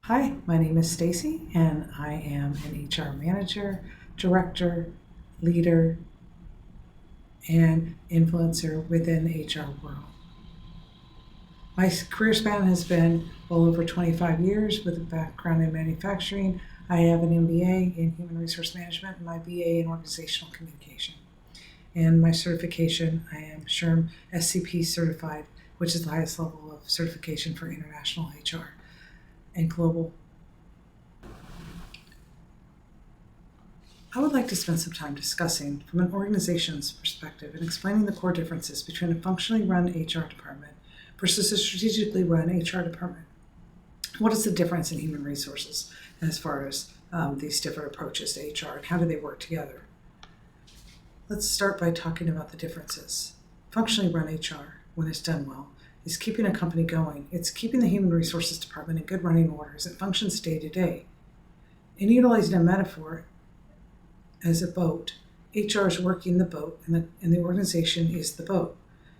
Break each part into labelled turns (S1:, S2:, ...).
S1: Hi, my name is Stacy, and I am an HR manager, director, leader, and influencer within the HR world. My career span has been well over 25 years with a background in manufacturing. I have an MBA in human resource management and my BA in organizational communication. And my certification, I am SHRM SCP certified, which is the highest level of certification for international HR and global. I would like to spend some time discussing, from an organization's perspective, and explaining the core differences between a functionally run HR department versus a strategically run HR department. What is the difference in human resources as far as these different approaches to HR, and how do they work together? Let's start by talking about the differences. Functionally run HR, when it's done well, is keeping a company going. It's keeping the human resources department in good running order as it functions day to day. In utilizing a metaphor, as a boat, HR is working the boat, and the organization is the boat.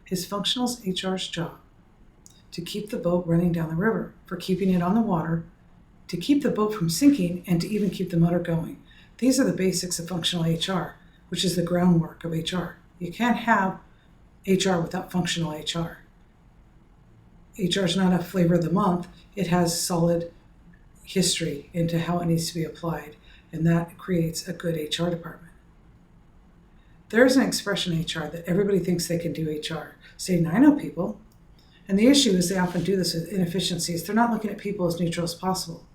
S1: It's functional as HR's job to keep the boat running down the river, for keeping it on the water, to keep the boat from sinking, and to even keep the motor going. These are the basics of functional HR, which is the groundwork of HR. You can't have HR without functional HR. HR is not a flavor of the month. It has solid history into how it needs to be applied, and that creates a good HR department. There's an expression in HR that everybody thinks they can do HR, saying, I know people. And the issue is they often do this with inefficiencies. They're not looking at people as neutral as possible.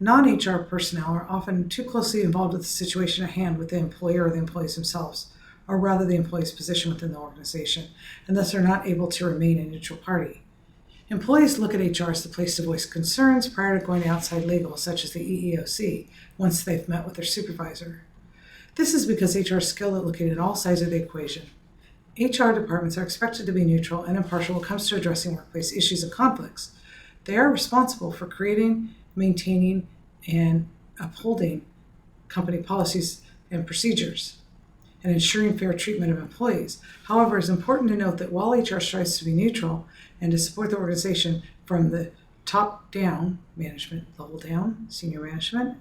S1: Non-HR personnel are often too closely involved with the situation at hand with the employer or the employees themselves, or rather the employee's position within the organization, and thus are not able to remain a neutral party. Employees look at HR as the place to voice concerns prior to going to outside legal, such as the EEOC, once they've met with their supervisor. This is because HR is skilled at looking at all sides of the equation. HR departments are expected to be neutral and impartial when it comes to addressing workplace issues and conflicts. They are responsible for creating, maintaining, and upholding company policies and procedures, and ensuring fair treatment of employees. However, it's important to note that while HR strives to be neutral and to support the organization from the top down, management level down, senior management,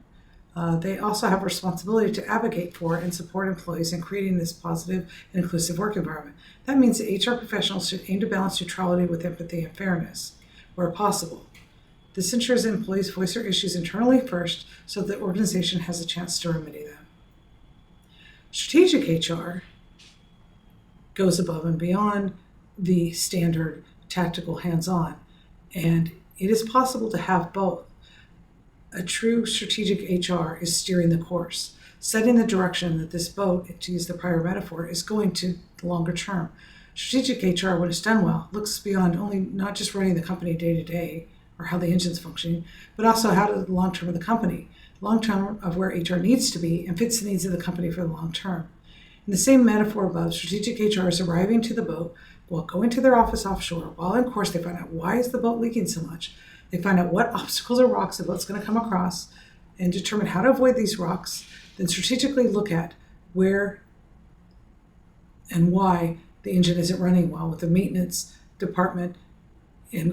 S1: they also have a responsibility to advocate for and support employees in creating this positive and inclusive work environment. That means that HR professionals should aim to balance neutrality with empathy and fairness where possible. This ensures that employees voice their issues internally first so that the organization has a chance to remedy them. Strategic HR goes above and beyond the standard tactical hands-on, and it is possible to have both. A true strategic HR is steering the course, setting the direction that this boat, to use the prior metaphor, is going to the longer term. Strategic HR, when it's done well, looks beyond only not just running the company day to day or how the engine's functioning, but also how to the long term of the company, long term of where HR needs to be and fits the needs of the company for the long term. In the same metaphor above, strategic HR is arriving to the boat while going to their office offshore. While in course, they find out why is the boat leaking so much. They find out what obstacles or rocks the boat's going to come across and determine how to avoid these rocks, then strategically look at where and why the engine isn't running well with the maintenance department in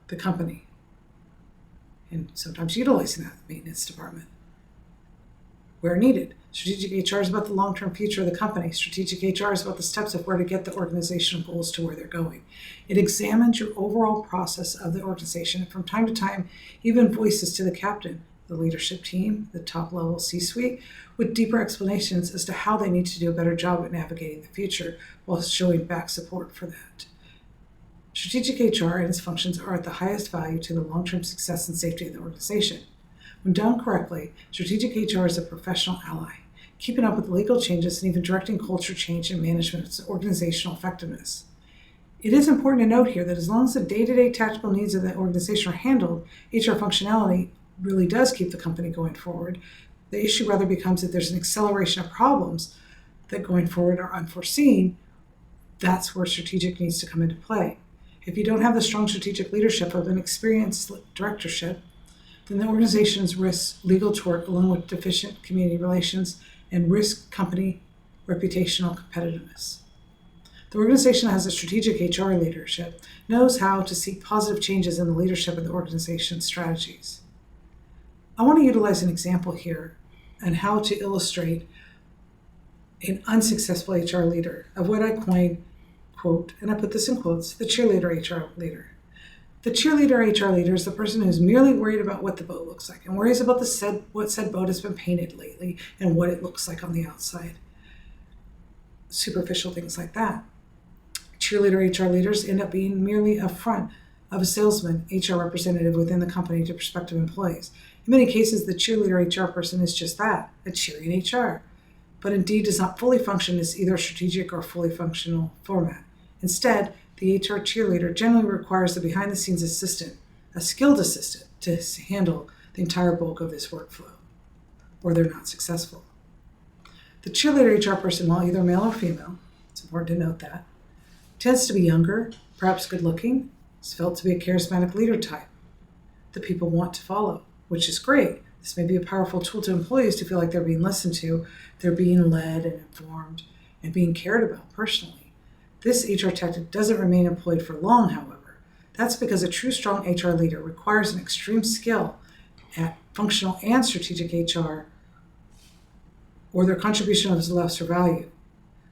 S1: the company, and sometimes utilizing that maintenance department where needed. Strategic HR is about the long-term future of the company. Strategic HR is about the steps of where to get the organizational goals to where they're going. It examines your overall process of the organization, and from time to time even voices to the captain, the leadership team, the top-level C-suite, with deeper explanations as to how they need to do a better job at navigating the future while showing back support for that. Strategic HR and its functions are at the highest value to the long-term success and safety of the organization. When done correctly, strategic HR is a professional ally, keeping up with legal changes and even directing culture change and management's organizational effectiveness. It is important to note here that as long as the day-to-day tactical needs of the organization are handled, HR functionality really does keep the company going forward. The issue rather becomes that there's an acceleration of problems that going forward are unforeseen. That's where strategic needs to come into play. If you don't have the strong strategic leadership of an experienced directorship, then the organizations risk legal tort along with deficient community relations and risk company reputational competitiveness. The organization has a strategic HR leadership, knows how to seek positive changes in the leadership of the organization's strategies. I want to utilize an example here on how to illustrate an unsuccessful HR leader of what I coined, quote, and I put this in quotes, the cheerleader HR leader. The cheerleader HR leader is the person who's merely worried about what the boat looks like and worries about what said boat has been painted lately and what it looks like on the outside. Superficial things like that. Cheerleader HR leaders end up being merely a front of a salesman, HR representative within the company to prospective employees. In many cases, the cheerleader HR person is just that, a cheering HR, but indeed does not fully function as either a strategic or fully functional format. Instead, the HR cheerleader generally requires the behind-the-scenes assistant, a skilled assistant, to handle the entire bulk of this workflow, or they're not successful. The cheerleader HR person, while either male or female, it's important to note that, tends to be younger, perhaps good-looking, is felt to be a charismatic leader type that people want to follow, which is great. This may be a powerful tool to employees to feel like they're being listened to, they're being led and informed, and being cared about personally. This HR tactic doesn't remain employed for long, however. That's because a true strong HR leader requires an extreme skill at functional and strategic HR, or their contribution is lesser value.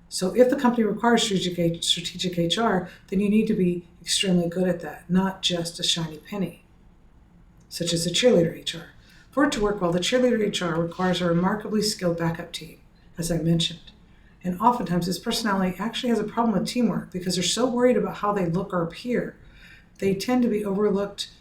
S1: So if the company requires strategic HR, then you need to be extremely good at that, not just a shiny penny, such as a cheerleader HR. For it to work well, the cheerleader HR requires a remarkably skilled backup team, as I mentioned. And oftentimes this personality actually has a problem with teamwork because they're so worried about how they look or appear. They tend to be overlooked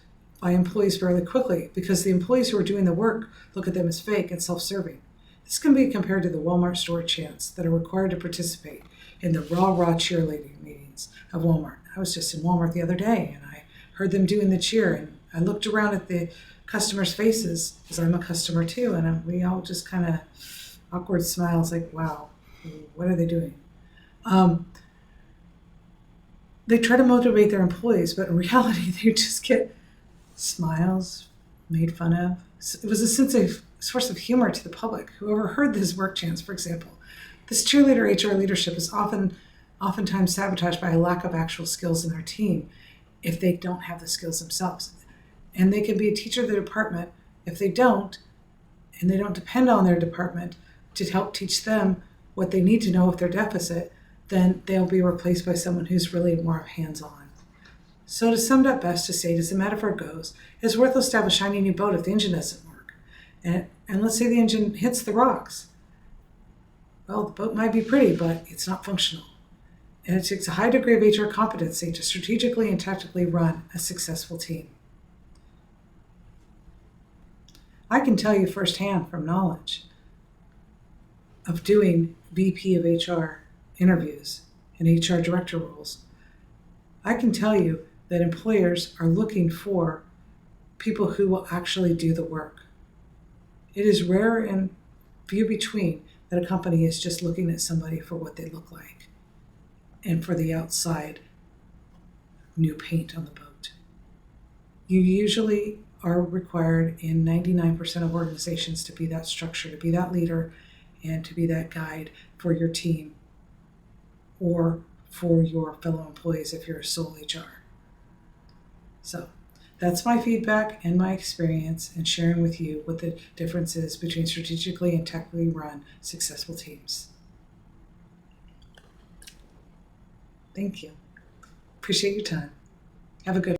S1: by employees fairly quickly because the employees who are doing the work look at them as fake and self-serving. This can be compared to the Walmart store chants that are required to participate in the rah-rah cheerleading meetings of Walmart. I was just in Walmart the other day and I heard them doing the cheer, and I looked around at the customers' faces because I'm a customer too, and we all just kind of awkward smiles like, wow, what are they doing? They try to motivate their employees, but in reality, they just get smiles, made fun of. It was a source of humor to the public. Whoever heard this work chants, for example. This cheerleader HR leadership is oftentimes sabotaged by a lack of actual skills in their team if they don't have the skills themselves. And they can be a teacher of the department if they don't, and they don't depend on their department to help teach them what they need to know if they're deficit, then they'll be replaced by someone who's really more hands-on. So to sum it up best to state, as the metaphor goes, it's worthless to have a shiny new boat if the engine doesn't work. And let's say the engine hits the rocks. Well, the boat might be pretty, but it's not functional. And it takes a high degree of HR competency to strategically and tactically run a successful team. I can tell you firsthand from knowledge of doing VP of HR interviews and HR director roles, I can tell you that employers are looking for people who will actually do the work. It is rare and few between that a company is just looking at somebody for what they look like and for the outside new paint on the boat. You usually are required in 99% of organizations to be that structure, to be that leader, and to be that guide for your team or for your fellow employees if you're a sole HR. So that's my feedback and my experience and sharing with you what the difference is between strategically and tactically run successful teams. Thank you. Appreciate your time. Have a good